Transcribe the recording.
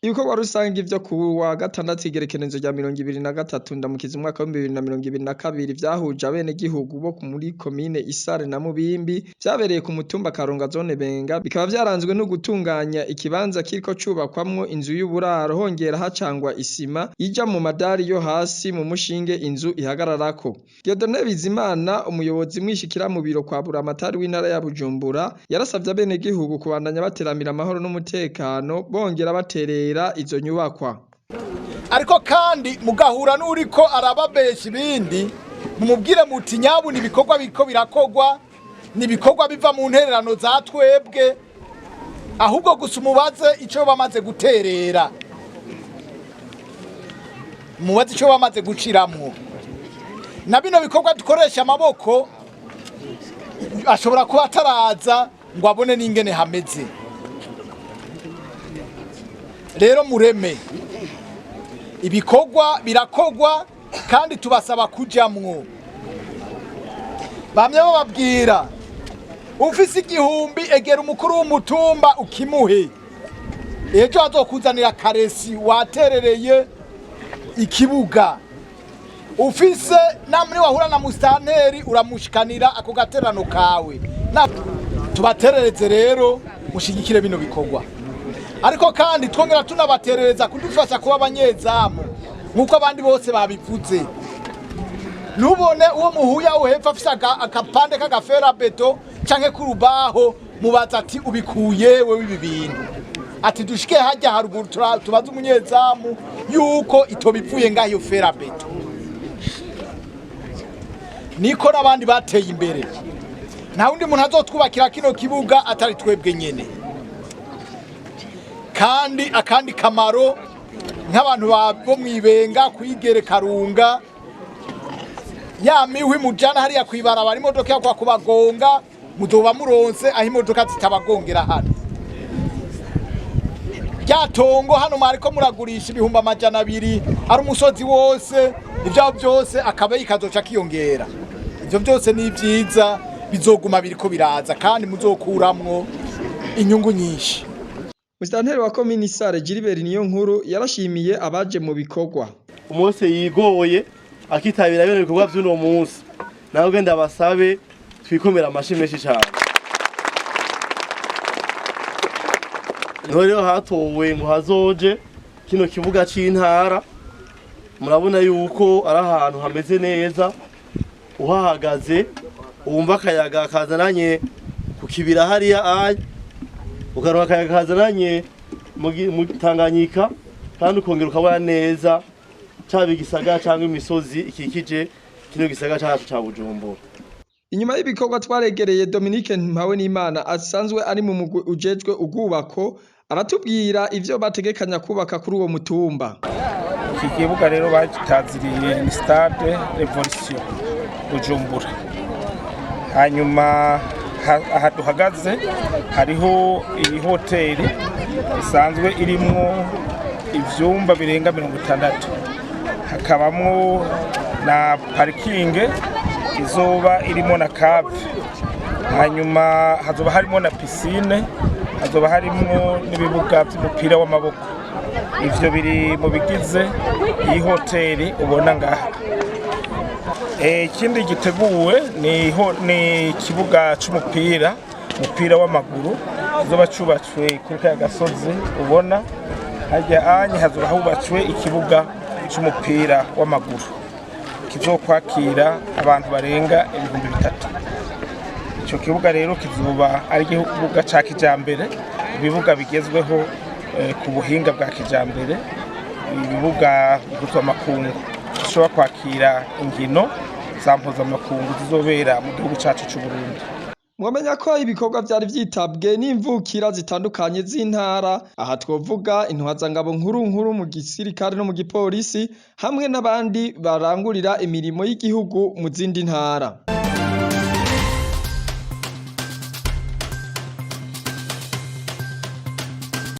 Ibikorwa rusangi vyo kuwa gatandatu igerekerezo rya 2023 ndamukiza umwaka wa 2022 vyahuje abenegihugu bo muri komine Isare na Mubimbi vyabereye ku mutumba Karonga zone Benga bikaba vyaranzwe no gutunganya ikibanza kiriko cubakwamwo inzu y'uburaro hongera hacangwa isima ija mu madari yo hasi mu mushinge inzu ihagararako. Dieudonne Bizimana umuyobozi mwishikira mu biro kwa Buramatari w'intara ya Bujumbura yarasavye abenegihugu kubandanya bateramira amahoro n'umutekano bongera baterera izo nyubakwa. Ariko kandi mugahura n'uriko arababesha ibindi mumubwire muti nyabu ni ibikorwa biriko birakogwa ni ibikorwa biva mu ntererano za twebwe ahubwo gusa umubaze ico bamaze guterera mubaze ico bamaze guciramwo na bino bikorwa dukoresha amaboko ashobora kuba ataraza ngo abone n'ingene hameze. Rero mureme ibikorwa birakogwa kandi tubasaba kujamwo. Bamye bababwira ufise igihumbi egera umukuru w'umutumba ukimuhe ejo azokuzanira karesi waterereye ikibuga. Ufise namwe wahura na mustanteri uramushikanira ako gaterano kawe tubaterereze rero mushigikire bino bikorwa. Ariko kandi twongera tunabaterereza kudufasha kuba abanyezamu nkuko abandi bose babivuze. Nubone uwo muhuya uhepfa afise akapande k'agafera beto canke kurubaho mubaza ati ubikuye wewe ibi bintu ati dushike hajya haruguru tubaza umunyezamu yuko itobivuye ngaho iyo fera beto. Niko nabandi bateye imbere nta wundi muntu azotwubakira kino kibuga atari twebwe nyene. Kandi akandi kamaro nk'abantu bo mwibenga kwigere Karunga ya miwi mujana hariya kwibarabara imodoka yakwa kubagonga mudoba muronse aho imodoka zitabagongera hano. Ryatongo hano mariko muragurisha ibihumbi 200 ari umusozi wose ivyo byose akaba yikazoca kiyongera. Ivyo byose ni byiza bizoguma biriko biraza kandi muzokuramwo inyungu nyinshi. Mustanteri wa komine Isare Gilbert niyo nkuru yarashimiye abaje mu bikorwa. Umunsi yigoye akitabira bino bikorwa vy'uno munsi. Naho genda basabe twikomera amashimeshi cyane. Rero hatowe ngo hazoje kino kibuga c'intara. Murabona yuko ari ahantu hameze neza. Uhahagaze wumva akayaga kazananye ku kibira hariya aye ukaronka akayaga kazananye mu Tanganyika kandi ukongera ukabona neza cyabe igisagara cyangwa imisozi ikikije kino gisagara cyacu ca Bujumbura. Inyuma y'ibikorwa twaregereye Dominique Mpawe n'Imana asanzwe ari mu mugwi ujejwe ugubako aratubwira ivyo bategekanya kubaka kuri uwo mutumba. Iki kibuga rero bagitaziriye ni stade révolution Bujumbura. Hanyuma aha duhagaze hariho iyi hoteli isanzwe irimwo ivyumba birenga 60 hakabamwo na parking izoba irimo na cave. Hanyuma hazoba harimo na piscine hazoba harimo n'ibibuga by'umupira w'amaboko. Ivyo biri mu bigize iyi hoteli ubona ngaha. Ikindi giteguwe ni kibuga c'umupira w'amaguru zoba cubatswe kuri ka gasozi ubona hajya anye hazoba hubatswe ikibuga c'umupira w'amaguru kizokwakira abantu barenga 3000. Ico kibuga rero kizoba ari ikibuga ca kijambere ibibuga bigezweho ku buhinga bwa kijambere ibibuga biguzwe amakungu bishobora kwakira inkino zampoza amakungu zizobera mu gihugu cacu c'u Burundi. Mwamenya ko ibikorwa vyari vyitabwe n'imvukira zitandukanye z'intara aha twovuga intwazangabo nkuru mu gisirikare no mu gipolisi hamwe n'abandi barangurira imirimo y'igihugu mu zindi ntara.